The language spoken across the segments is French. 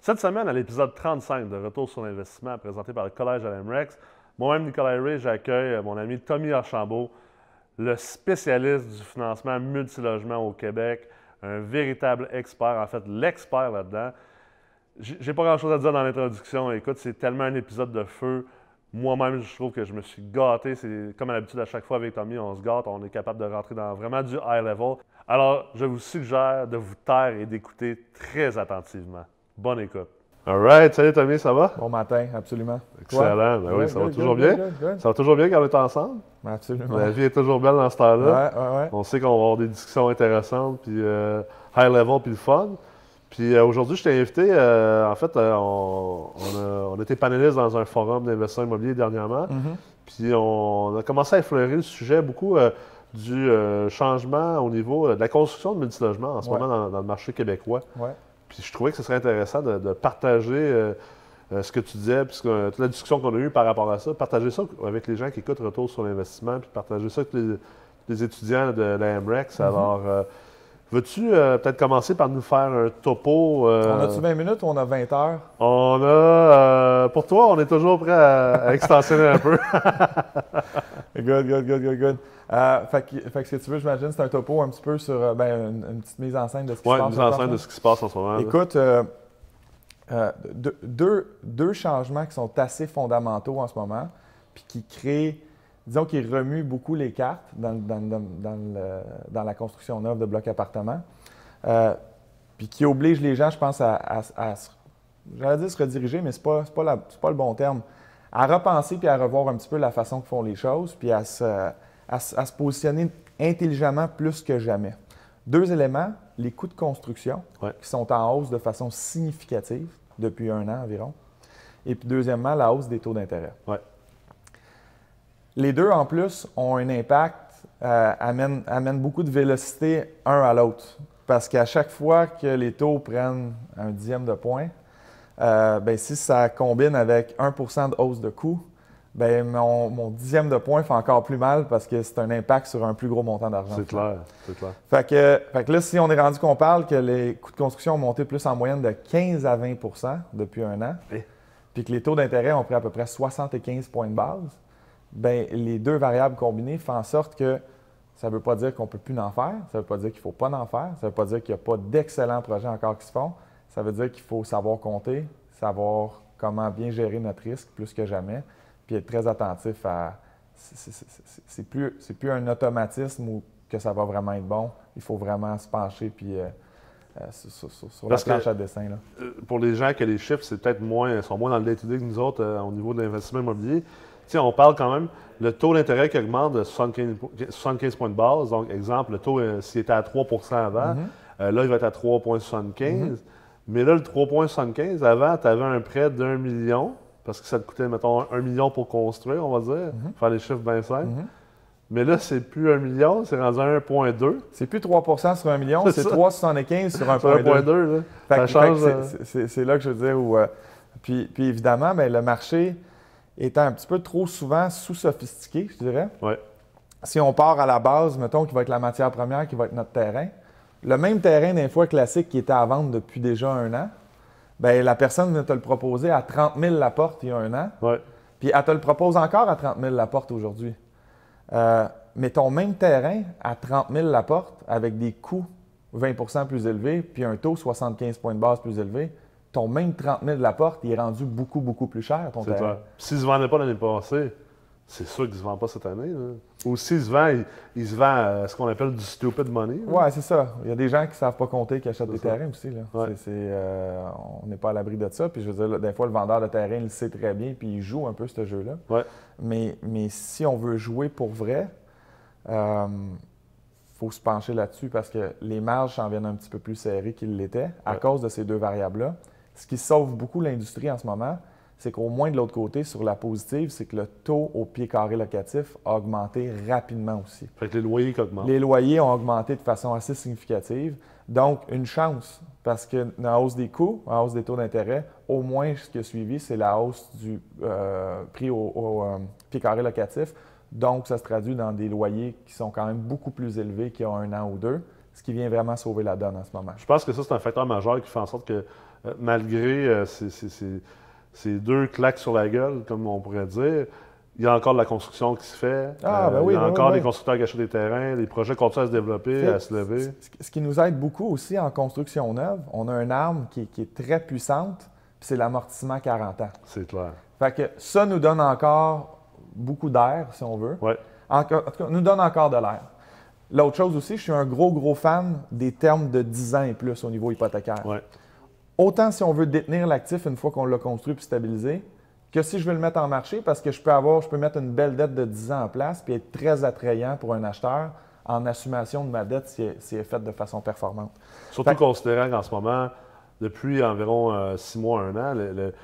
Cette semaine, à l'épisode 35 de Retour sur l'investissement présenté par le Collège à l'MREX, moi-même, Nicolas Ray, j'accueille mon ami Tommy Archambault, le spécialiste du financement multilogement au Québec, un véritable expert, en fait, l'expert là-dedans. J'ai pas grand-chose à dire dans l'introduction. Écoute, c'est tellement un épisode de feu. Moi-même, je trouve que je me suis gâté. C'est comme à l'habitude, à chaque fois avec Tommy, on se gâte, on est capable de rentrer dans vraiment du high level. Alors, je vous suggère de vous taire et d'écouter très attentivement. Bonne écoute. All right. Salut Tommy, ça va? Bon matin, absolument. Excellent. Ben oui, ça va toujours bien. Ça va toujours bien quand on est ensemble. Absolument. La vie est toujours belle dans ce temps-là. Ouais. On sait qu'on va avoir des discussions intéressantes, puis high level, puis le fun. Puis aujourd'hui, je t'ai invité, en fait, on a été panélistes dans un forum d'investisseurs immobiliers dernièrement. Puis on a commencé à effleurer le sujet beaucoup du changement au niveau de la construction de multilogements en ce moment dans le marché québécois. Puis je trouvais que ce serait intéressant de partager ce que tu disais, puis toute la discussion qu'on a eue par rapport à ça, partager ça avec les gens qui écoutent Retour sur l'investissement, puis partager ça avec les étudiants de la MREX. Alors, veux-tu peut-être commencer par nous faire un topo? On a-tu 20 minutes ou on a 20 heures? On a... pour toi, on est toujours prêt à extensionner un peu. Good. Fait que ce que tu veux, j'imagine, c'est un topo un petit peu sur une petite mise en scène de ce qui se passe. Oui, une mise en scène de ce qui se passe en ce moment. Écoute, deux changements qui sont assez fondamentaux en ce moment, puis qui créent, disons, qui remuent beaucoup les cartes dans la construction neuve de blocs appartements, puis qui obligent les gens, je pense, j'allais dire se rediriger, mais c'est pas le bon terme, à repenser puis à revoir un petit peu la façon que font les choses, puis à se positionner intelligemment plus que jamais. Deux éléments, les coûts de construction qui sont en hausse de façon significative depuis 1 an environ. Et puis deuxièmement, la hausse des taux d'intérêt. Les deux, en plus, ont un impact, amènent beaucoup de vélocité un à l'autre. Parce qu'à chaque fois que les taux prennent un dixième de point, si ça combine avec 1% de hausse de coût, mon dixième de point fait encore plus mal parce que c'est un impact sur un plus gros montant d'argent. C'est clair. Fait que là, si on est rendu qu'on parle que les coûts de construction ont monté plus en moyenne de 15 à 20% depuis 1 an, puis que les taux d'intérêt ont pris à peu près 75 points de base, les deux variables combinées font en sorte que ça ne veut pas dire qu'on ne peut plus en faire, ça ne veut pas dire qu'il ne faut pas en faire, ça ne veut pas dire qu'il n'y a pas d'excellents projets encore qui se font, ça veut dire qu'il faut savoir compter, savoir comment bien gérer notre risque plus que jamais, puis être très attentif à... C'est plus un automatisme où que ça va vraiment être bon. Il faut vraiment se pencher puis sur la planche à dessin. Là. Pour les gens que les chiffres, c'est peut-être sont moins dans le day-to-day que nous autres au niveau de l'investissement immobilier. T'sais, on parle quand même, le taux d'intérêt qui augmente de 75 points de base. Donc, exemple, le taux, s'il était à 3 avant, là, il va être à 3,75. Mais là, le 3,75, avant, tu avais un prêt d'1 million. Parce que ça te coûtait, mettons, 1 million pour construire, on va dire, faire les chiffres bien simples. Mais là, c'est plus 1 million, c'est rendu à 1,2. C'est plus 3 sur 1 million, c'est 3,75 sur 1,2. Ça change. C'est là que je veux dire. Puis évidemment, le marché étant un petit peu trop souvent sous-sophistiqué, je dirais. Si on part à la base, mettons, qui va être la matière première, qui va être notre terrain, le même terrain d'un fois classique qui était à vendre depuis déjà 1 an, la personne vient te le proposer à 30 000 la porte il y a 1 an. Puis elle te le propose encore à 30 000 la porte aujourd'hui. Mais ton même terrain à 30 000 la porte, avec des coûts 20 plus élevés, puis un taux 75 points de base plus élevé, ton même 30 000 la porte, il est rendu beaucoup, beaucoup plus cher, ton terrain. S'il ne se vendait pas l'année passée, c'est sûr qu'il ne se vend pas cette année. Là. Ou s'il se vend, il se vend ce qu'on appelle du stupid money. Oui, c'est ça. Il y a des gens qui ne savent pas compter, qui achètent des terrains aussi. Là. On n'est pas à l'abri de ça. Puis je veux dire, des fois, le vendeur de terrain, il le sait très bien, puis il joue un peu ce jeu-là. Mais si on veut jouer pour vrai, faut se pencher là-dessus parce que les marges s'en viennent un petit peu plus serrées qu'ils l'étaient à cause de ces deux variables-là. Ce qui sauve beaucoup l'industrie en ce moment, c'est qu'au moins de l'autre côté, sur la positive, c'est que le taux au pied carré locatif a augmenté rapidement aussi. Fait que les loyers qui augmentent. Les loyers ont augmenté de façon assez significative. Donc, une chance, parce que la hausse des coûts, la hausse des taux d'intérêt, au moins ce qui a suivi, c'est la hausse du prix au pied carré locatif. Donc, ça se traduit dans des loyers qui sont quand même beaucoup plus élevés qu'il y a 1 an ou 2, ce qui vient vraiment sauver la donne en ce moment. Je pense que ça, c'est un facteur majeur qui fait en sorte que malgré ces deux claques sur la gueule, comme on pourrait dire, il y a encore de la construction qui se fait. Il y a encore des constructeurs qui achètent des terrains, les projets continuent à se développer, à se lever. Ce qui nous aide beaucoup aussi en construction neuve, on a une arme qui est très puissante, puis c'est l'amortissement 40 ans. C'est clair. Fait que ça nous donne encore beaucoup d'air, si on veut. Ouais. En tout cas, nous donne encore de l'air. L'autre chose aussi, je suis un gros fan des termes de 10 ans et plus au niveau hypothécaire. Ouais. Autant si on veut détenir l'actif une fois qu'on l'a construit puis stabilisé, que si je veux le mettre en marché, parce que je peux mettre une belle dette de 10 ans en place puis être très attrayant pour un acheteur en assumation de ma dette si elle est faite de façon performante. Surtout considérant qu'en ce moment, depuis environ 6 mois, 1 an,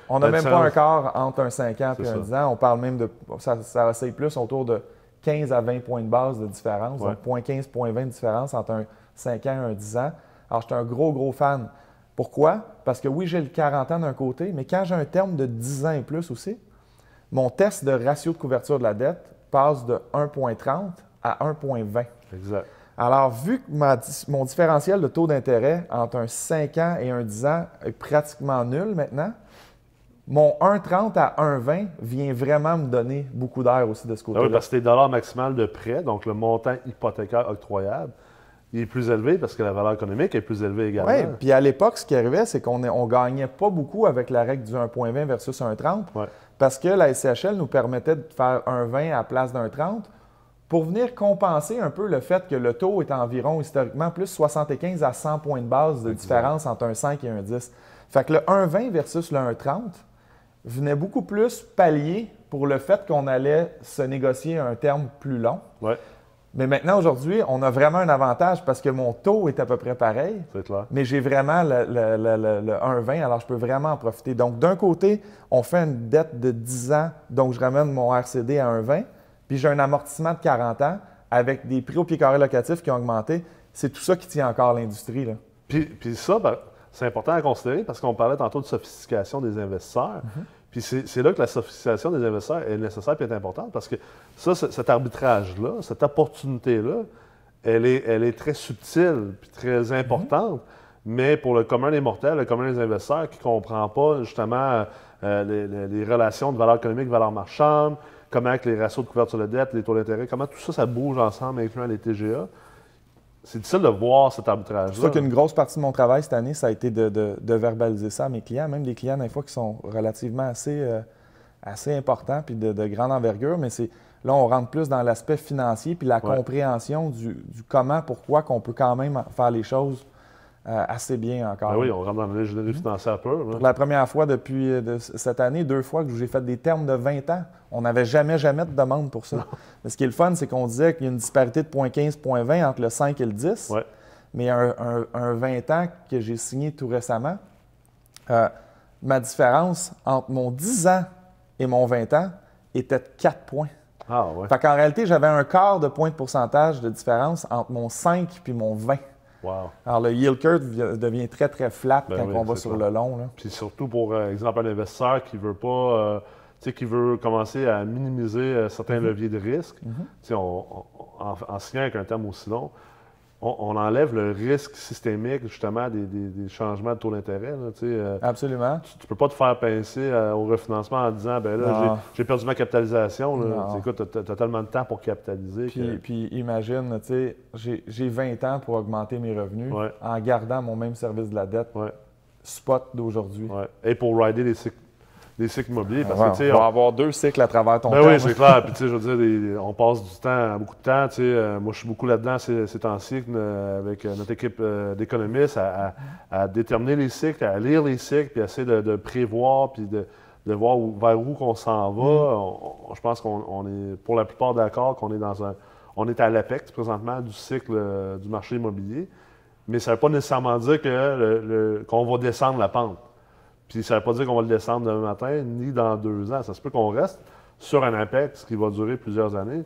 on n'a même pas un quart entre un 5 ans et un 10 ans. On parle même de... Ça oscille plus autour de 15 à 20 points de base de différence. Ouais. Donc, 0,15, 0,20 de différence entre un 5 ans et un 10 ans. Alors, je suis un gros fan. Pourquoi? Parce que oui, j'ai le 40 ans d'un côté, mais quand j'ai un terme de 10 ans et plus aussi, mon test de ratio de couverture de la dette passe de 1,30 à 1,20. Exact. Alors, vu que mon différentiel de taux d'intérêt entre un 5 ans et un 10 ans est pratiquement nul maintenant, mon 1,30 à 1,20 vient vraiment me donner beaucoup d'air aussi de ce côté-là. Oui, parce que tes dollars maximal de prêt, donc le montant hypothécaire octroyable, il est plus élevé parce que la valeur économique est plus élevée également. Oui, puis à l'époque, ce qui arrivait, c'est qu'on ne gagnait pas beaucoup avec la règle du 1,20 versus 1,30 parce que la SCHL nous permettait de faire 1,20 à la place d'un 30 pour venir compenser un peu le fait que le taux est environ historiquement plus 75 à 100 points de base de différence entre un 5 et un 10. Fait que le 1,20 versus le 1,30 venait beaucoup plus pallier pour le fait qu'on allait se négocier un terme plus long. Ouais. Mais maintenant, aujourd'hui, on a vraiment un avantage parce que mon taux est à peu près pareil. C'est clair. Mais j'ai vraiment le 1,20, alors je peux vraiment en profiter. Donc, d'un côté, on fait une dette de 10 ans, donc je ramène mon RCD à 1,20, puis j'ai un amortissement de 40 ans avec des prix au pied carré locatif qui ont augmenté. C'est tout ça qui tient encore l'industrie, là. Puis ça, ben, c'est important à considérer parce qu'on parlait tantôt de sophistication des investisseurs. Puis c'est là que la sophistication des investisseurs est nécessaire et est importante parce que ça, cet arbitrage-là, cette opportunité-là, elle est très subtile puis très importante. Mais pour le commun des mortels, le commun des investisseurs qui ne comprend pas justement les relations de valeur économique, valeur marchande, comment que les ratios de couverture de dette, les taux d'intérêt, comment tout ça, ça bouge ensemble, incluant les TGA. C'est difficile de voir cet arbitrage-là. C'est ça qu'une grosse partie de mon travail cette année, ça a été de verbaliser ça à mes clients, même des clients, des fois, qui sont relativement assez importants puis de grande envergure, mais là, on rentre plus dans l'aspect financier puis la compréhension du comment, pourquoi qu'on peut quand même faire les choses assez bien encore. Ben oui, on rentre dans l'ingénierie financière pure. Pour la première fois depuis cette année, 2 fois que j'ai fait des termes de 20 ans. On n'avait jamais de demande pour ça. Mais ce qui est le fun, c'est qu'on disait qu'il y a une disparité de 0,15, 0,20 entre le 5 et le 10. Ouais. Mais un 20 ans que j'ai signé tout récemment, ma différence entre mon 10 ans et mon 20 ans était de 4 points. Ah ouais. Fait qu'en réalité, j'avais un quart de point de pourcentage de différence entre mon 5 et mon 20. Wow. Alors, le yield curve devient très, très flat quand on va sur le long. Là. Puis surtout pour, exemple, un investisseur qui veut pas, qui veut commencer à minimiser certains leviers de risque. En signant avec un terme aussi long, on enlève le risque systémique, justement, des changements de taux d'intérêt. Absolument. Tu ne peux pas te faire pincer au refinancement en disant, ben là, j'ai perdu ma capitalisation. Écoute, tu as tellement de temps pour capitaliser. Puis imagine, j'ai 20 ans pour augmenter mes revenus en gardant mon même service de la dette spot d'aujourd'hui. Ouais. Et pour rider des cycles immobiliers. Parce que, on va avoir 2 cycles à travers ton temps. Oui, c'est clair. Puis, je veux dire, on passe beaucoup de temps. Moi, je suis beaucoup là-dedans ces temps-ci avec notre équipe d'économistes à déterminer les cycles, à lire les cycles, puis essayer de prévoir, puis de voir vers où on s'en va. Je pense qu'on est, pour la plupart, d'accord qu'on est on est à l'apex présentement du cycle du marché immobilier. Mais ça ne veut pas nécessairement dire qu'on va descendre la pente. Puis ça ne veut pas dire qu'on va le descendre demain matin, ni dans 2 ans. Ça se peut qu'on reste sur un apex qui va durer plusieurs années.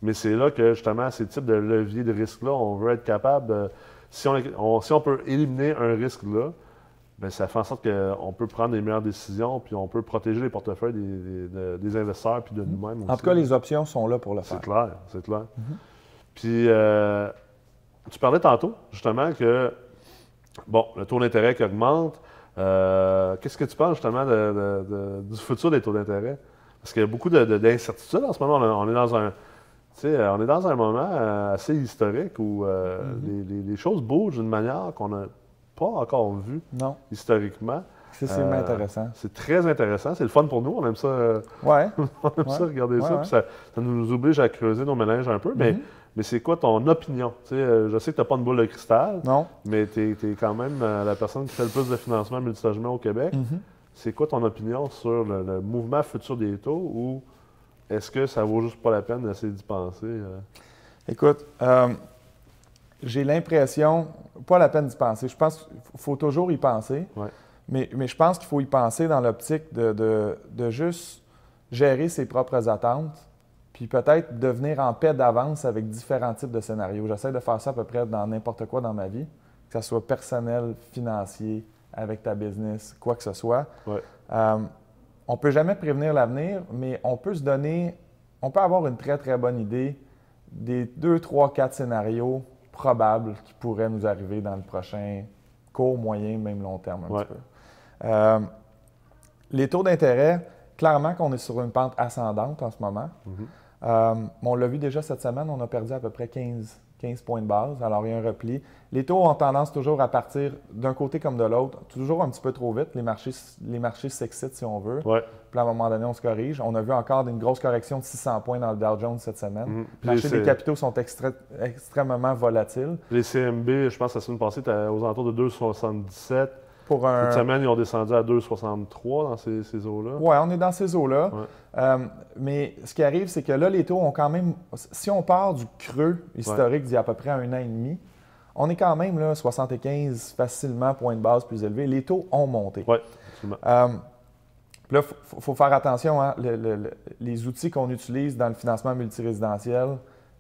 Mais c'est là que, justement, ces types de leviers de risque-là, on veut être capable, si on peut éliminer un risque-là, bien, ça fait en sorte qu'on peut prendre les meilleures décisions, puis on peut protéger les portefeuilles des investisseurs, puis de nous-mêmes aussi. En tout cas, les options sont là pour le faire. C'est clair. Puis, tu parlais tantôt, justement, que, bon, le taux d'intérêt qui augmente, Qu'est-ce que tu penses justement du futur des taux d'intérêt? Parce qu'il y a beaucoup d'incertitudes en ce moment. On est dans on est dans un moment assez historique où les choses bougent d'une manière qu'on n'a pas encore vue historiquement. C'est intéressant. C'est très intéressant. C'est le fun pour nous. On aime ça, on aime ça regarder ça. Puis ça nous oblige à creuser nos mélanges un peu. Mais c'est quoi ton opinion? Je sais que tu n'as pas une boule de cristal, mais tu es quand même la personne qui fait le plus de financement multilogement au Québec. C'est quoi ton opinion sur le mouvement futur des taux ou est-ce que ça vaut juste pas la peine d'essayer d'y penser? Écoute, j'ai l'impression, pas la peine d'y penser. Je pense qu'il faut toujours y penser, mais je pense qu'il faut y penser dans l'optique de juste gérer ses propres attentes, puis peut-être devenir en paix d'avance avec différents types de scénarios. J'essaie de faire ça à peu près dans n'importe quoi dans ma vie, que ce soit personnel, financier, avec ta business, quoi que ce soit. On ne peut jamais prévenir l'avenir, mais on peut avoir une très, très bonne idée des 2, 3, 4 scénarios probables qui pourraient nous arriver dans le prochain court, moyen, même long terme un petit peu. Les taux d'intérêt, clairement qu'on est sur une pente ascendante en ce moment. On l'a vu déjà cette semaine, on a perdu à peu près 15 points de base. Alors, il y a un repli. Les taux ont tendance toujours à partir d'un côté comme de l'autre, toujours un petit peu trop vite. Les marchés s'excitent, si on veut. Puis à un moment donné, on se corrige. On a vu encore une grosse correction de 600 points dans le Dow Jones cette semaine. Les marchés des capitaux sont extrêmement volatiles. Les CMB, je pense que la semaine passée, étaient aux alentours de 2,77. Cette semaine, ils ont descendu à 2,63 dans ces eaux-là. Oui, on est dans ces eaux-là. Mais ce qui arrive, c'est que là, les taux ont quand même... Si on part du creux historique d'il y a à peu près 1 an et demi, on est quand même là, 75 facilement points de base plus élevés. Les taux ont monté. Oui, absolument. Puis là, il faut faire attention. Hein, les outils qu'on utilise dans le financement multirésidentiel,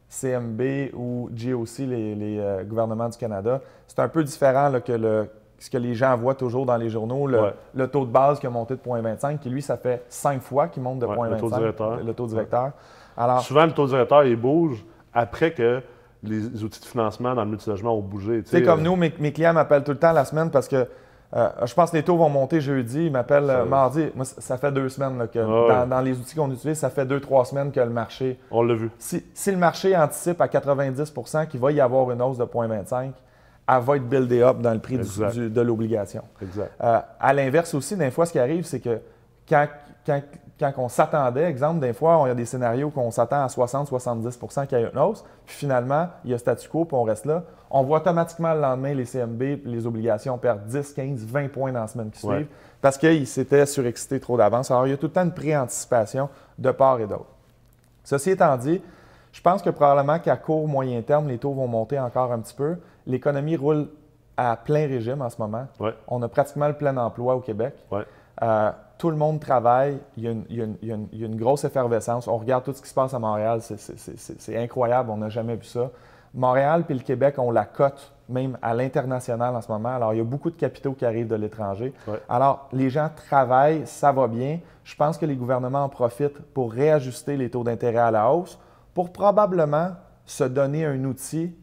CMB ou GOC, les gouvernements du Canada, c'est un peu différent là, que ce que les gens voient toujours dans les journaux, le taux de base qui a monté de 0,25, qui lui, ça fait 5 fois qu'il monte de 0,25, le taux directeur. Alors, souvent, le taux directeur, il bouge après que les outils de financement dans le multilogement ont bougé. C'est comme nous, mes clients m'appellent tout le temps la semaine parce que je pense que les taux vont monter jeudi. Ils m'appellent mardi. Moi, ça fait 2 semaines là, que dans les outils qu'on utilise, ça fait 2-3 semaines que le marché... On l'a vu. Si le marché anticipe à 90 qu'il va y avoir une hausse de 0,25, elle va être buildée up dans le prix de l'obligation. À l'inverse aussi, des fois, ce qui arrive, c'est que quand on s'attendait, exemple, des fois, il y a des scénarios qu'on s'attend à 60-70 qu'il y ait une hausse, puis finalement, il y a statu quo, puis on reste là. On voit automatiquement le lendemain les CMB, les obligations perdent 10, 15, 20 points dans la semaine qui suivent parce qu'ils s'étaient surexcités trop d'avance. Alors, il y a tout le temps une préanticipation de part et d'autre. Ceci étant dit, je pense que probablement qu'à court, moyen terme, les taux vont monter encore un petit peu. L'économie roule à plein régime en ce moment. On a pratiquement le plein emploi au Québec. Tout le monde travaille. Il y a une grosse effervescence. On regarde tout ce qui se passe à Montréal. C'est incroyable. On n'a jamais vu ça. Montréal puis le Québec, on la cote même à l'international en ce moment. Alors, il y a beaucoup de capitaux qui arrivent de l'étranger. Alors, les gens travaillent, ça va bien. Je pense que les gouvernements en profitent pour réajuster les taux d'intérêt à la hausse pour probablement se donner un outil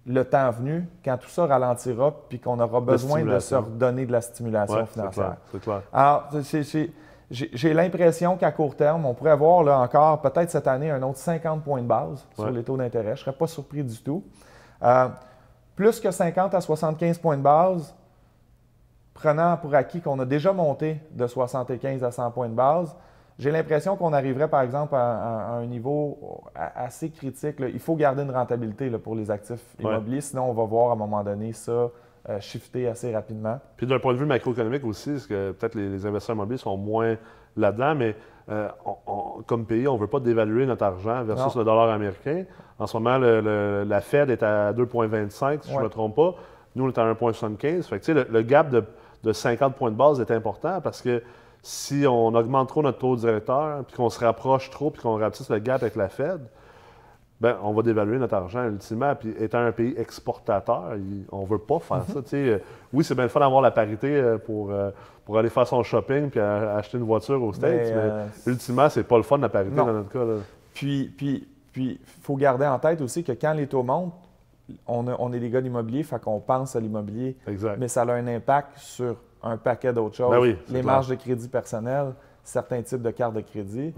le temps venu, quand tout ça ralentira puis qu'on aura besoin de se redonner de la stimulation financière. C'est clair. Alors, j'ai l'impression qu'à court terme, on pourrait avoir là, encore peut-être cette année un autre 50 points de base sur les taux d'intérêt. Je ne serais pas surpris du tout. Plus que 50 à 75 points de base, prenant pour acquis qu'on a déjà monté de 75 à 100 points de base, j'ai l'impression qu'on arriverait, par exemple, à un niveau assez critique. Là. Il faut garder une rentabilité là, pour les actifs immobiliers, sinon on va voir à un moment donné ça shifter assez rapidement. Puis d'un point de vue macroéconomique aussi, parce que peut-être les investisseurs immobiliers sont moins là-dedans, mais comme pays, on ne veut pas dévaluer notre argent versus le dollar américain. En ce moment, la Fed est à 2,25, si je ne me trompe pas. Nous, on est à 1,75. Fait que, le gap de 50 points de base est important parce que si on augmente trop notre taux directeur, puis qu'on se rapproche trop, puis qu'on rapetisse le gap avec la Fed, bien, on va dévaluer notre argent ultimement. Puis étant un pays exportateur, on ne veut pas faire ça. Oui, c'est bien le fun d'avoir la parité pour aller faire son shopping puis acheter une voiture aux States, mais ultimement, c'est pas le fun la parité dans notre cas. Là. Puis, il faut garder en tête aussi que quand les taux montent, on est des gars d'immobilier, fait qu'on pense à l'immobilier, mais ça a un impact sur un paquet d'autres choses. Ben oui, les marges de crédit personnel, certains types de cartes de crédit,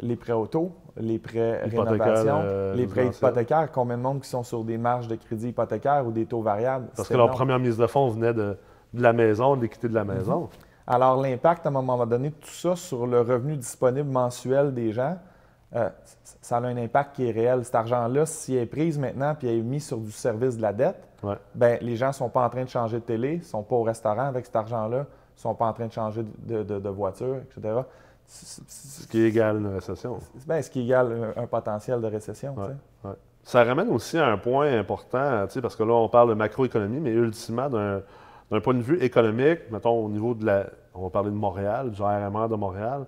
les prêts auto, les prêts rénovation, les prêts hypothécaires. Combien de monde qui sont sur des marges de crédit hypothécaires ou des taux variables? Parce que leur première mise de fonds venait de la maison, de l'équité de la maison. Alors, l'impact, à un moment donné, de tout ça sur le revenu disponible mensuel des gens, ça a un impact qui est réel. Cet argent-là, s'il est pris maintenant et est mis sur du service de la dette, ben, les gens ne sont pas en train de changer de télé, ne sont pas au restaurant avec cet argent-là, ne sont pas en train de changer de voiture, etc. Ce qui égale une récession. Ce qui égale un potentiel de récession. Ça ramène aussi à un point important, parce que là, on parle de macroéconomie, mais ultimement, d'un point de vue économique, mettons au niveau on va parler de Montréal, du RMR de Montréal.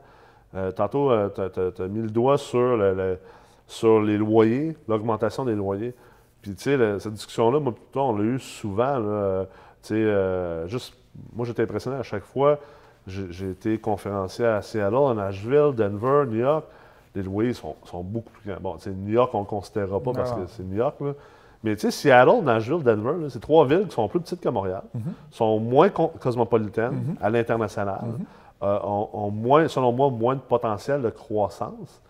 Tantôt, tu as mis le doigt sur les loyers, l'augmentation des loyers. Puis, tu sais, cette discussion-là, moi, on l'a eu souvent. Là, moi, j'étais impressionné à chaque fois. J'ai été conférencier à Seattle, à Nashville, Denver, New York. Les loyers sont beaucoup plus grands. Bon, New York, on ne le considérera pas parce que c'est New York. Là. Mais tu sais, Seattle, Nashville, Denver, c'est 3 villes qui sont plus petites que Montréal, sont moins cosmopolitaines à l'international, ont moins, selon moi, moins de potentiel de croissance.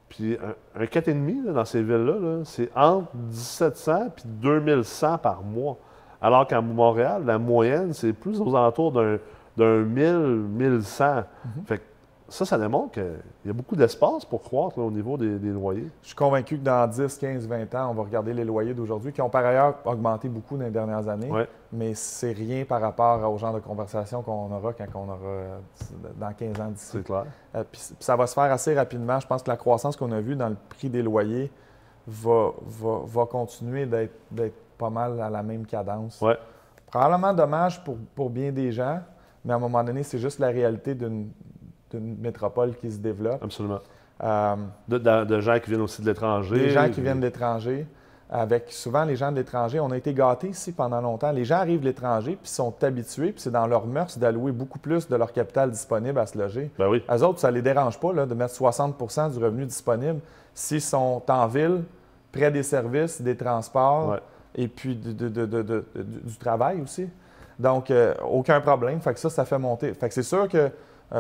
Puis un 4,5 dans ces villes-là, c'est entre 1700 et 2100 par mois. Alors qu'à Montréal, la moyenne, c'est plus aux alentours d'un 1000-1100. Fait que ça démontre qu'il y a beaucoup d'espace pour croître là, au niveau des loyers. Je suis convaincu que dans 10, 15, 20 ans, on va regarder les loyers d'aujourd'hui, qui ont par ailleurs augmenté beaucoup dans les dernières années, mais c'est rien par rapport au genre de conversation qu'on aura quand on aura dans 15 ans d'ici. C'est clair. Puis ça va se faire assez rapidement. Je pense que la croissance qu'on a vue dans le prix des loyers va continuer d'être pas mal à la même cadence. Probablement dommage pour bien des gens, mais à un moment donné, c'est juste la réalité d'une métropole qui se développe. Absolument. De gens qui viennent aussi de l'étranger. Des gens qui viennent de l'étranger. Avec souvent les gens de l'étranger, on a été gâtés ici pendant longtemps. Les gens arrivent de l'étranger puis sont habitués, puis c'est dans leur mœurs d'allouer beaucoup plus de leur capital disponible à se loger. Ben oui. Eux autres, ça ne les dérange pas là, de mettre 60 du revenu disponible s'ils sont en ville, près des services, des transports et puis du travail aussi. Donc, aucun problème. Fait que ça fait monter. Fait que c'est sûr que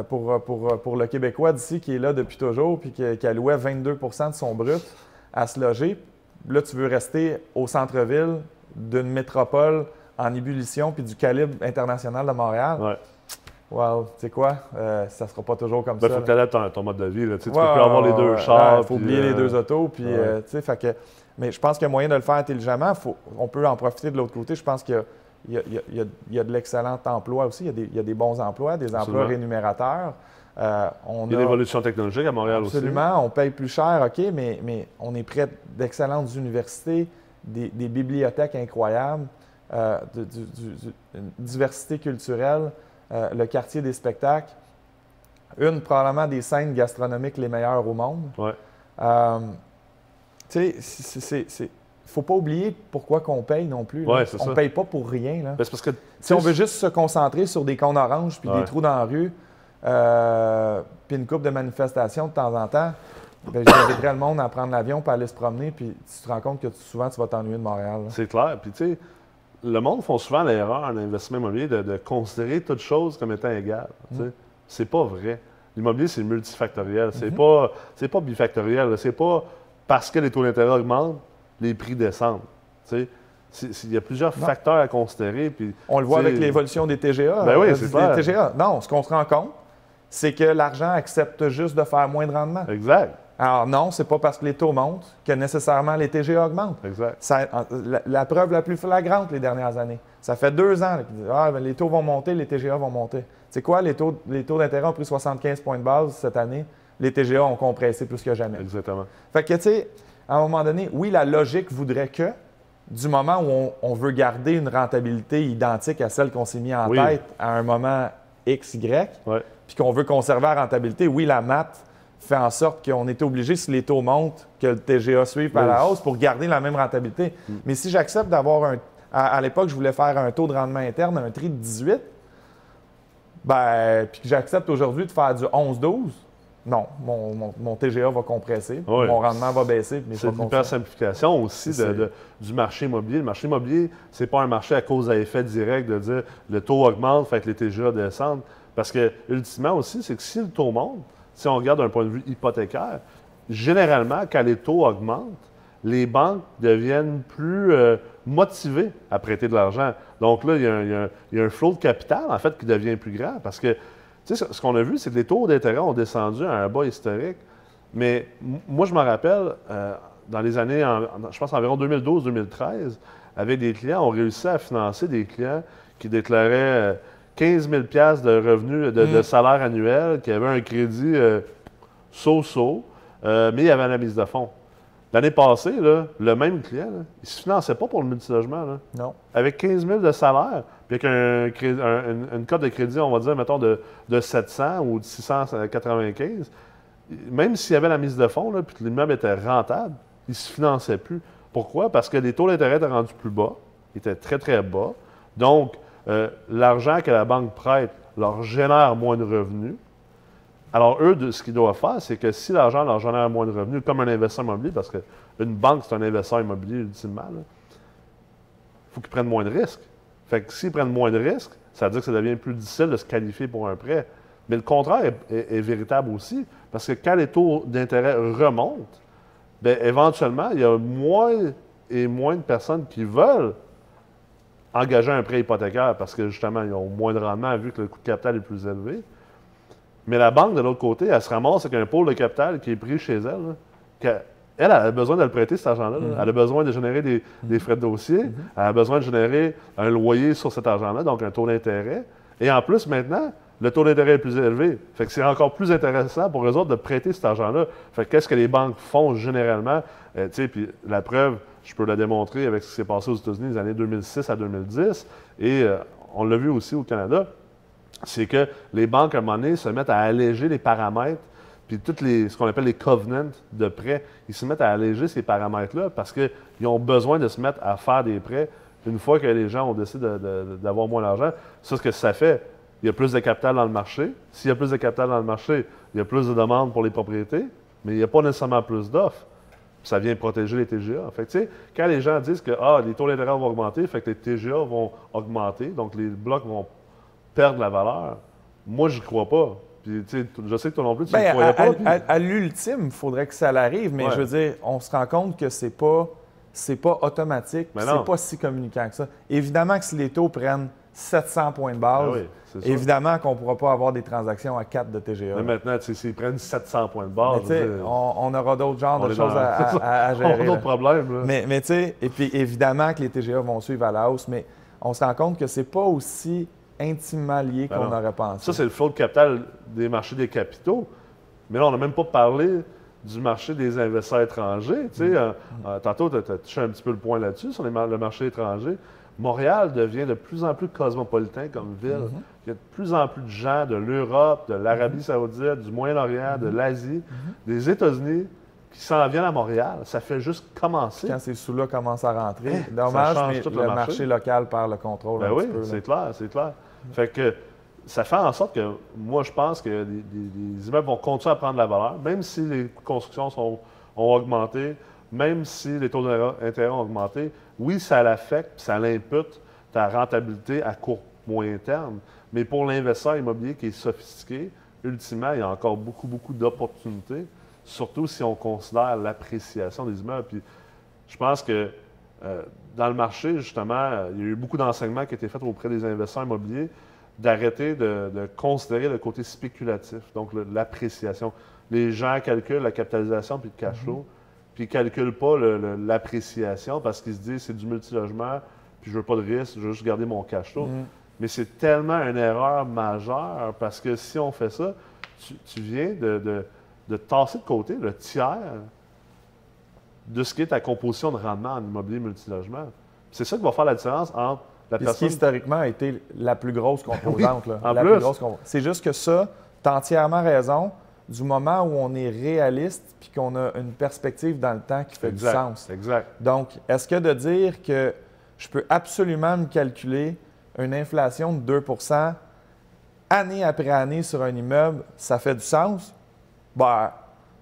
pour le Québécois d'ici qui est là depuis toujours puis qui allouait 22 de son brut à se loger, là, tu veux rester au centre-ville d'une métropole en ébullition puis du calibre international de Montréal. Well, tu sais quoi? Ça ne sera pas toujours comme ça. Il faut que tu adaptes ton mode de vie. Là. Tu peux plus avoir les deux chars. Il faut oublier les deux autos. Puis, mais je pense qu'il y a moyen de le faire intelligemment. On peut en profiter de l'autre côté. Je pense qu'il y a de l'excellent emploi aussi. Il y a des bons emplois, des emplois rémunérateurs. Il y a l'évolution technologique à Montréal aussi. Absolument. On paye plus cher, OK, mais on est près d'excellentes universités, des bibliothèques incroyables, une diversité culturelle, le quartier des spectacles, probablement des scènes gastronomiques les meilleures au monde. Tu sais, il ne faut pas oublier pourquoi qu'on paye non plus. On ne paye pas pour rien. Là. Parce que, si on veut juste se concentrer sur des cônes oranges puis des trous dans la rue, puis une couple de manifestations de temps en temps, j'inviterais le monde à prendre l'avion pour aller se promener, puis tu te rends compte que souvent, tu vas t'ennuyer de Montréal. C'est clair. Puis, tu sais, le monde font souvent l'erreur en investissement immobilier de considérer toute chose comme étant égale. C'est pas vrai. L'immobilier, c'est multifactoriel. C'est pas bifactoriel. C'est pas parce que les taux d'intérêt augmentent, les prix descendent. Il y a plusieurs facteurs à considérer. Puis, on le voit avec l'évolution des TGA. Ben oui, c'est clair. TGA. Non, ce qu'on se rend compte, c'est que l'argent accepte juste de faire moins de rendement. Exact. Alors non, c'est pas parce que les taux montent que nécessairement les TGA augmentent. Exact. La preuve la plus flagrante les dernières années. Ça fait 2 ans qu'ils disent les taux vont monter, les TGA vont monter. C'est quoi? Les taux d'intérêt ont pris 75 points de base cette année. Les TGA ont compressé plus que jamais. Exactement. Fait que, tu sais, à un moment donné, oui, la logique voudrait que, du moment où on veut garder une rentabilité identique à celle qu'on s'est mis en tête à un moment X, Y, puis qu'on veut conserver la rentabilité, oui, la maths fait en sorte qu'on est obligé, si les taux montent, que le TGA suive par la hausse pour garder la même rentabilité. Mais si j'accepte d'avoir à l'époque, je voulais faire un taux de rendement interne, un tri de 18, puis que j'accepte aujourd'hui de faire du 11-12, Non, mon TGA va compresser, Oui. mon rendement va baisser. C'est une hyper simplification aussi du marché immobilier. Le marché immobilier, ce n'est pas un marché à cause à effet direct de dire le taux augmente, fait que les TGA descendent. Parce que, ultimement aussi, c'est que si le taux monte, si on regarde d'un point de vue hypothécaire, généralement, quand les taux augmentent, les banques deviennent plus motivées à prêter de l'argent. Donc là, il y a un flot de capital, en fait, qui devient plus grand. Parce que, tu sais, ce qu'on a vu, c'est que les taux d'intérêt ont descendu à un bas historique. Mais moi, je me rappelle, dans les années, je pense environ 2012-2013, avec des clients, on réussit à financer des clients qui déclaraient 15 000 $ de revenus, de salaire annuel, qui avaient un crédit so-so, mais il y avait la mise de fonds. L'année passée, là, le même client, là, il ne se finançait pas pour le multilogement. Là. Non. Avec 15 000 de salaire, puis avec une cote de crédit, on va dire, mettons, de 700 ou de 695, même s'il y avait la mise de fonds, là, puis que l'immeuble était rentable, il ne se finançait plus. Pourquoi? Parce que les taux d'intérêt étaient rendus plus bas, ils étaient très, très bas. Donc, l'argent que la banque prête leur génère moins de revenus. Alors, eux, ce qu'ils doivent faire, c'est que si l'argent leur génère moins de revenus, comme un investisseur immobilier, parce qu'une banque, c'est un investisseur immobilier ultimement, il faut qu'ils prennent moins de risques. Fait que s'ils prennent moins de risques, ça veut dire que ça devient plus difficile de se qualifier pour un prêt. Mais le contraire est véritable aussi, parce que quand les taux d'intérêt remontent, bien, éventuellement, il y a moins et moins de personnes qui veulent engager un prêt hypothécaire parce que, justement, ils ont moins de rendement vu que le coût de capital est plus élevé. Mais la banque, de l'autre côté, elle se ramasse avec un pôle de capital qui est pris chez elle. Elle a besoin de le prêter, cet argent-là. Elle a besoin de générer des frais de dossier. Elle a besoin de générer un loyer sur cet argent-là, donc un taux d'intérêt. Et en plus, maintenant, le taux d'intérêt est plus élevé. Fait que c'est encore plus intéressant pour eux autres de prêter cet argent-là. Fait que qu'est-ce que les banques font généralement? Puis la preuve, je peux la démontrer avec ce qui s'est passé aux États-Unis les années 2006 à 2010. Et on l'a vu aussi au Canada. C'est que les banques, à un moment donné, se mettent à alléger les paramètres, puis ce qu'on appelle les covenants de prêt, ils se mettent à alléger ces paramètres-là parce qu'ils ont besoin de se mettre à faire des prêts une fois que les gens ont décidé d'avoir moins d'argent. Ça, ce que ça fait, il y a plus de capital dans le marché. S'il y a plus de capital dans le marché, il y a plus de demandes pour les propriétés, mais il n'y a pas nécessairement plus d'offres. Ça vient protéger les TGA. Fait que, tu sais, quand les gens disent que les taux d'intérêt vont augmenter, fait que les TGA vont augmenter, donc les blocs vont perdre la valeur. Moi, je n'y crois pas. Puis, tu sais, je sais que toi non plus, tu ne croyais pas. À l'ultime, il faudrait que ça l'arrive, mais je veux dire, on se rend compte que c'est pas automatique, c'est pas si communicant que ça. Évidemment que si les taux prennent 700 points de base, évidemment qu'on ne pourra pas avoir des transactions à 4 de TGA. Mais maintenant, s'ils prennent 700 points de base, on aura d'autres genres de choses à gérer. On a d'autres problèmes. Là. Mais tu sais, et puis évidemment que les TGA vont suivre à la hausse, mais on se rend compte que c'est pas aussi intimement lié qu'on aurait pensé. Ça, c'est le flot de capital des marchés des capitaux. Mais là, on n'a même pas parlé du marché des investisseurs étrangers. Tantôt, tu as touché un petit peu le point là-dessus, sur le marché étranger. Montréal devient de plus en plus cosmopolitain comme ville. Il y a de plus en plus de gens de l'Europe, de l'Arabie saoudite, du Moyen-Orient, de l'Asie, des États-Unis qui s'en viennent à Montréal. Ça fait juste commencer. Quand ces sous-là commencent à rentrer, dommage, mais le marché local perd le contrôle un petit peu. C'est clair, c'est clair. Fait que ça fait en sorte que moi, je pense que les immeubles vont continuer à prendre de la valeur, même si les coûts de construction ont augmenté, même si les taux d'intérêt ont augmenté. Oui, ça l'affecte, ça l'impute ta rentabilité à court, moyen terme. Mais pour l'investisseur immobilier qui est sophistiqué, ultimement, il y a encore beaucoup, beaucoup d'opportunités, surtout si on considère l'appréciation des immeubles. Puis, je pense que dans le marché, justement, il y a eu beaucoup d'enseignements qui ont été faits auprès des investisseurs immobiliers d'arrêter de considérer le côté spéculatif, donc l'appréciation. Les gens calculent la capitalisation puis le cash flow, puis ils ne calculent pas l'appréciation parce qu'ils se disent c'est du multilogement, puis je veux pas de risque, je veux juste garder mon cash flow. Mais c'est tellement une erreur majeure parce que si on fait ça, tu viens de tasser de côté le tiers de ce qui est ta composition de rendement en immobilier multilogement. C'est ça qui va faire la différence entre la personne... Ce qui historiquement a été la plus grosse composante. Oui, en plus. C'est juste que ça, tu as entièrement raison, du moment où on est réaliste puis qu'on a une perspective dans le temps qui fait du sens. Exact. Donc, est-ce que de dire que je peux absolument me calculer une inflation de 2 année après année sur un immeuble, ça fait du sens? Ben,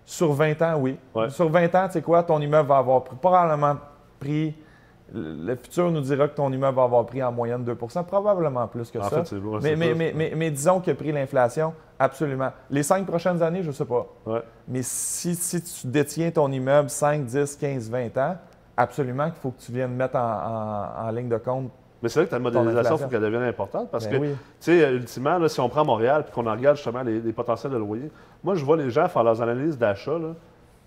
sur 20 ans, oui. Ouais. Sur 20 ans, tu sais quoi, ton immeuble va avoir probablement pris. Le futur nous dira que ton immeuble va avoir pris en moyenne 2 probablement plus que En ça. fait, c'est vrai, mais disons qu'il a pris l'inflation, absolument. Les 5 prochaines années, je ne sais pas. Ouais. Mais si tu détiens ton immeuble 5, 10, 15, 20 ans, absolument qu'il faut que tu viennes mettre en ligne de compte. Mais c'est vrai que ta modélisation, il faut qu'elle devienne importante parce que, tu sais, ultimement, là, si on prend Montréal et qu'on en regarde justement les potentiels de loyer, moi, je vois les gens faire leurs analyses d'achat, là,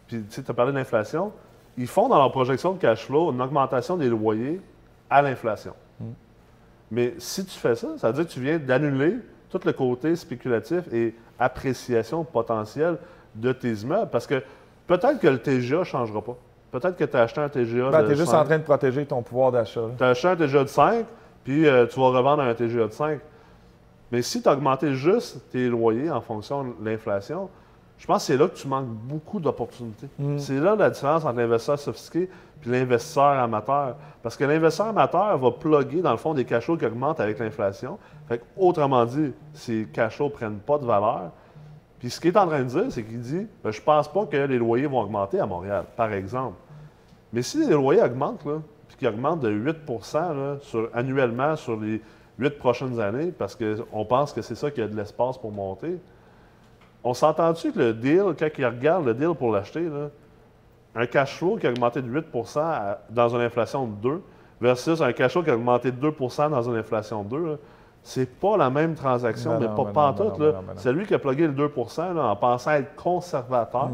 puis tu sais, tu as parlé d'inflation, ils font dans leur projection de cash flow une augmentation des loyers à l'inflation. Mais si tu fais ça, ça veut dire que tu viens d'annuler tout le côté spéculatif et appréciation potentielle de tes immeubles parce que peut-être que le TGA ne changera pas. Peut-être que tu as acheté un TGA de tu es juste 5. En train de protéger ton pouvoir d'achat. Tu as acheté un TGA de 5, puis tu vas revendre un TGA de 5. Mais si tu as augmenté juste tes loyers en fonction de l'inflation, je pense que c'est là que tu manques beaucoup d'opportunités. C'est là la différence entre l'investisseur sophistiqué et l'investisseur amateur. Parce que l'investisseur amateur va plugger, dans le fond, des cash flows qui augmentent avec l'inflation. Autrement dit, ces cash flows ne prennent pas de valeur. Puis ce qu'il est en train de dire, c'est qu'il dit je ne pense pas que les loyers vont augmenter à Montréal, par exemple. Mais si les loyers augmentent, là, puis qu'ils augmentent de 8 là, annuellement sur les 8 prochaines années, parce qu'on pense que c'est ça qu'il y a de l'espace pour monter, on s'entend-tu que le deal, quand il regarde le deal pour l'acheter, un cash flow qui a augmenté de 8 dans une inflation de 2 versus un cash flow qui a augmenté de 2 dans une inflation de 2, c'est pas la même transaction, mais pas en tout. C'est lui qui a plugué le 2 là, en pensant être conservateur.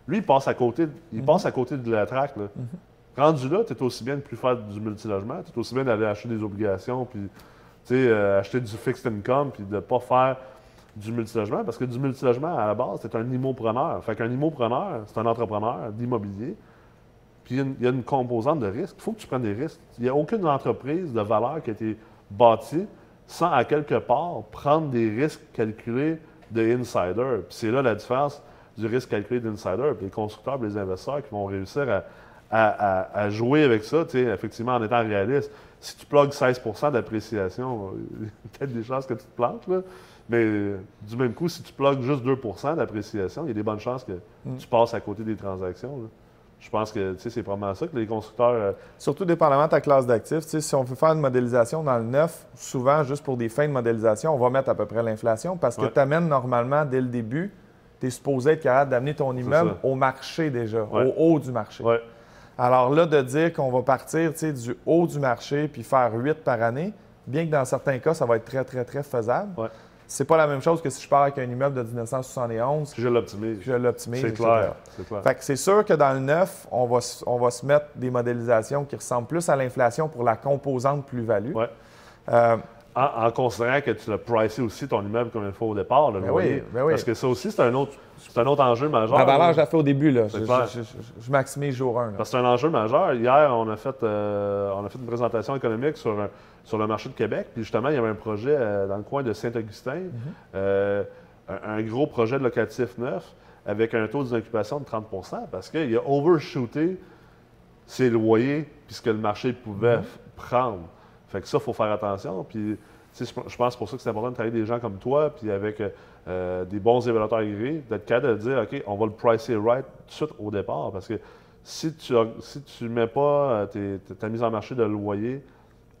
Lui, il passe à côté, passe à côté de la traque. Rendu là, tu es aussi bien de ne plus faire du multilogement, tu es aussi bien d'aller acheter des obligations, puis acheter du fixed income, puis de ne pas faire du multilogement, parce que du multilogement, à la base, c'est un immopreneur. Fait qu'un immopreneur, c'est un entrepreneur d'immobilier, puis il y a une composante de risque. Il faut que tu prennes des risques. Il n'y a aucune entreprise de valeur qui a été bâtie sans, à quelque part, prendre des risques calculés de insider. Puis c'est là la différence du risque calculé d'insider. Puis les constructeurs et les investisseurs qui vont réussir à jouer avec ça, effectivement, en étant réaliste. Si tu plugues 16 d'appréciation, il y a peut-être des chances que tu te plantes, là. Mais du même coup, si tu plugues juste 2 d'appréciation, il y a des bonnes chances que tu passes à côté des transactions, là. Je pense que c'est probablement ça que les constructeurs... Surtout dépendamment de ta classe d'actifs. Si on veut faire une modélisation dans le neuf, souvent, juste pour des fins de modélisation, on va mettre à peu près l'inflation parce que tu amènes normalement, dès le début, tu es supposé être capable d'amener ton immeuble au marché déjà, au haut du marché. Alors là, de dire qu'on va partir du haut du marché puis faire 8 par année, bien que dans certains cas, ça va être très, très, très faisable. C'est pas la même chose que si je pars avec un immeuble de 1971. Je l'optimise. C'est clair. Fait que c'est sûr que dans le neuf, on va se mettre des modélisations qui ressemblent plus à l'inflation pour la composante plus-value. En considérant que tu l'as pricé aussi ton immeuble comme il faut au départ, le loyer. Parce que ça aussi, c'est un autre enjeu majeur. La valeur, je la fais au début. Là. Je maximise jour 1. Là. Parce que c'est un enjeu majeur. Hier, on a fait une présentation économique sur le marché de Québec. Puis justement, il y avait un projet dans le coin de Saint-Augustin, un gros projet de locatif neuf avec un taux d'occupation de 30 parce qu'il a overshooté ses loyers puis ce que le marché pouvait prendre. Fait que ça, il faut faire attention. Puis, je pense pour ça que c'est important de travailler des gens comme toi, puis avec des bons évaluateurs agréés, d'être capable de dire, OK, on va le pricer right tout de suite au départ. Parce que si tu ne mets pas ta mise en marché de loyer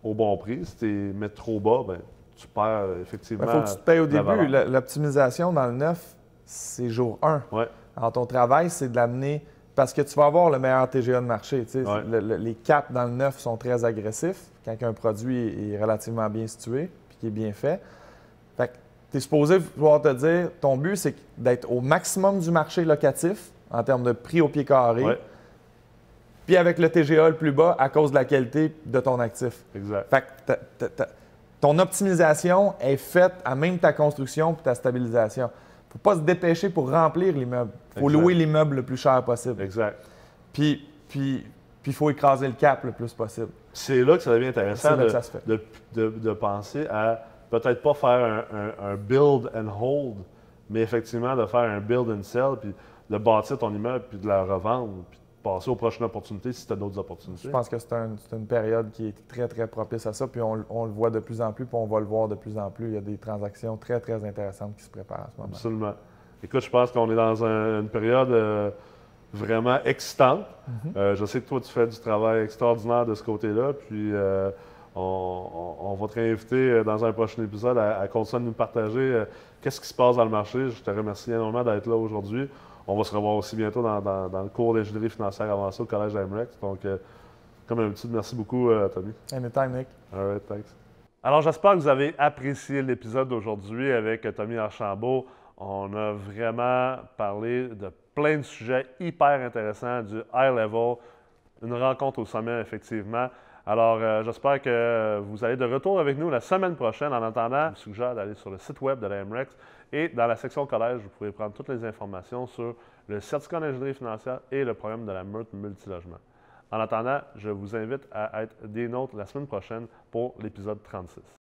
au bon prix, si tu mets trop bas, ben, tu perds effectivement. Il faut que tu te payes au début. L'optimisation dans le neuf, c'est jour 1. Alors, ton travail, c'est de l'amener. Parce que tu vas avoir le meilleur TGA de marché. Les caps dans le neuf sont très agressifs quand un produit est relativement bien situé et qui est bien fait. Fait que tu es supposé pouvoir te dire, ton but, c'est d'être au maximum du marché locatif en termes de prix au pied carré, puis avec le TGA le plus bas à cause de la qualité de ton actif. Exact. Fait que ton optimisation est faite à même ta construction et ta stabilisation. Il ne faut pas se dépêcher pour remplir l'immeuble. Il faut louer l'immeuble le plus cher possible. Exact. Puis il faut écraser le cap le plus possible. C'est là que ça devient intéressant de penser à peut-être pas faire un build and hold, mais effectivement de faire un build and sell, puis de bâtir ton immeuble, puis de la revendre, puis de passer aux prochaines opportunités si tu as d'autres opportunités. Je pense que c'est une période qui est très, très propice à ça, puis on le voit de plus en plus, puis on va le voir de plus en plus. Il y a des transactions très, très intéressantes qui se préparent à ce moment. Absolument. Écoute, je pense qu'on est dans une période vraiment excitante. Je sais que toi, tu fais du travail extraordinaire de ce côté-là. Puis, on va te réinviter dans un prochain épisode à continuer de nous partager qu'est-ce qui se passe dans le marché. Je te remercie énormément d'être là aujourd'hui. On va se revoir aussi bientôt dans le cours d'ingénierie financière avancée au Collège d'Amrex. Donc, comme d'habitude, merci beaucoup, Tommy. Anytime, Nick. All right, thanks. Alors, j'espère que vous avez apprécié l'épisode d'aujourd'hui avec Tommy Archambault. On a vraiment parlé de plein de sujets hyper intéressants, du high level, une rencontre au sommet, effectivement. Alors, j'espère que vous allez de retour avec nous la semaine prochaine. En attendant, je vous suggère d'aller sur le site web de la MREX et dans la section collège, vous pouvez prendre toutes les informations sur le certificat d'ingénierie financière et le programme de la Meurthe Multilogement. En attendant, je vous invite à être des nôtres la semaine prochaine pour l'épisode 36.